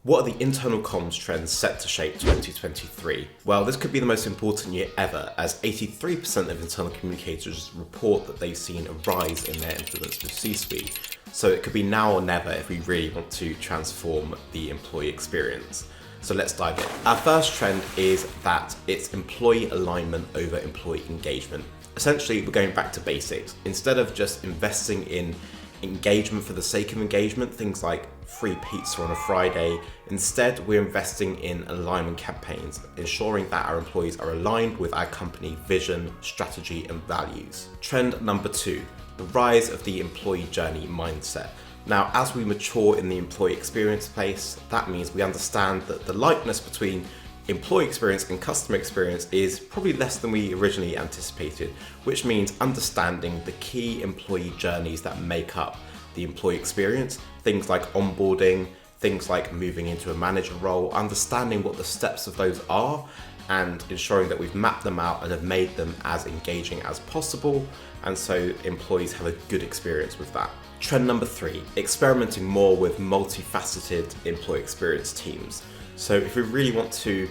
What are the internal comms trends set to shape 2023? Well, this could be the most important year ever, as 83% of internal communicators report that they've seen a rise in their influence with C-suite. So it could be now or never if we really want to transform the employee experience. So let's dive in. Our first trend is that it's employee alignment over employee engagement. Essentially, we're going back to basics. Instead of just investing in engagement for the sake of engagement, things like free pizza on a Friday, instead we're investing in alignment campaigns, ensuring that our employees are aligned with our company vision, strategy and values. Trend number 2, the rise of the employee journey mindset. Now, as we mature in the employee experience space, that means we understand that the likeness between employee experience and customer experience is probably less than we originally anticipated, which means understanding the key employee journeys that make up the employee experience, things like onboarding, things like moving into a manager role, understanding what the steps of those are and ensuring that we've mapped them out and have made them as engaging as possible, and so employees have a good experience with that. Trend number 3, experimenting more with multifaceted employee experience teams. So if we really want to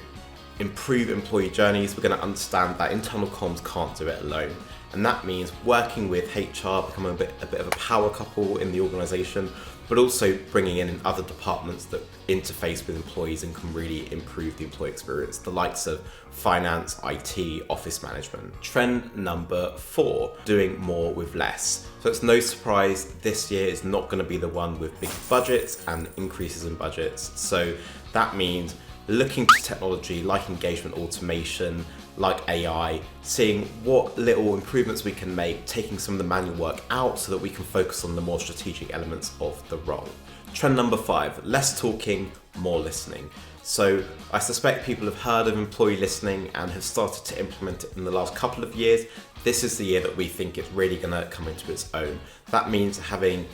improve employee journeys, we're going to understand that internal comms can't do it alone. And that means working with HR, becoming a bit of a power couple in the organization, but also bringing in other departments that interface with employees and can really improve the employee experience, the likes of finance, IT, office management. Trend number 4, doing more with less. So it's no surprise this year is not going to be the one with big budgets and increases in budgets. So that means looking to technology like engagement automation, like AI, seeing what little improvements we can make, taking some of the manual work out so that we can focus on the more strategic elements of the role. Trend number 5, less talking, more listening. So I suspect people have heard of employee listening and have started to implement it in the last couple of years. This is the year that we think it's really going to come into its own. That means having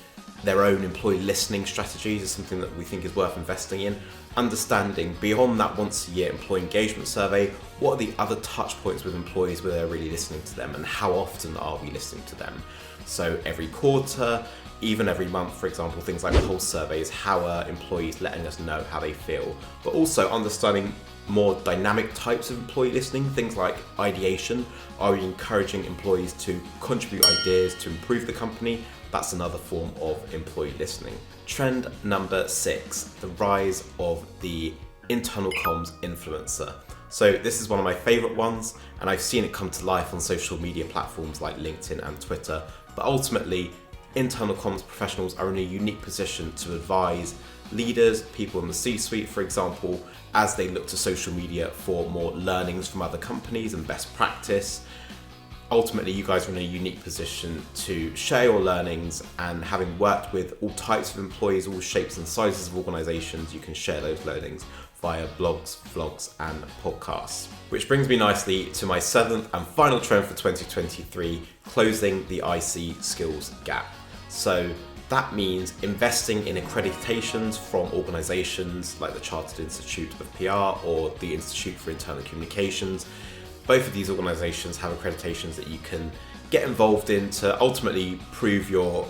their own employee listening strategies is something that we think is worth investing in. Understanding beyond that once a year employee engagement survey, what are the other touch points with employees where they're really listening to them and how often are we listening to them? So every quarter, even every month, for example, things like pulse surveys, how are employees letting us know how they feel, but also understanding more dynamic types of employee listening, things like ideation. Are we encouraging employees to contribute ideas to improve the company? That's another form of employee listening. Trend number 6, the rise of the internal comms influencer. So this is one of my favorite ones, and I've seen it come to life on social media platforms like LinkedIn and Twitter. But ultimately, internal comms professionals are in a unique position to advise leaders, people in the C-suite, for example, as they look to social media for more learnings from other companies and best practice. Ultimately, you guys are in a unique position to share your learnings, and having worked with all types of employees, all shapes and sizes of organizations, you can share those learnings via blogs, vlogs and podcasts. Which brings me nicely to my 7th and final trend for 2023, closing the IC skills gap. So that means investing in accreditations from organizations like the Chartered Institute of PR or the Institute for Internal Communications. Both of these organizations have accreditations that you can get involved in to ultimately prove your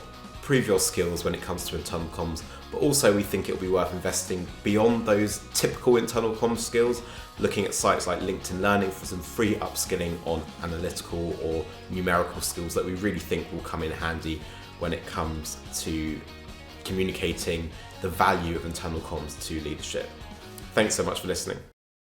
skills when it comes to internal comms, but also we think it will be worth investing beyond those typical internal comms skills, looking at sites like LinkedIn Learning for some free upskilling on analytical or numerical skills that we really think will come in handy when it comes to communicating the value of internal comms to leadership. Thanks so much for listening.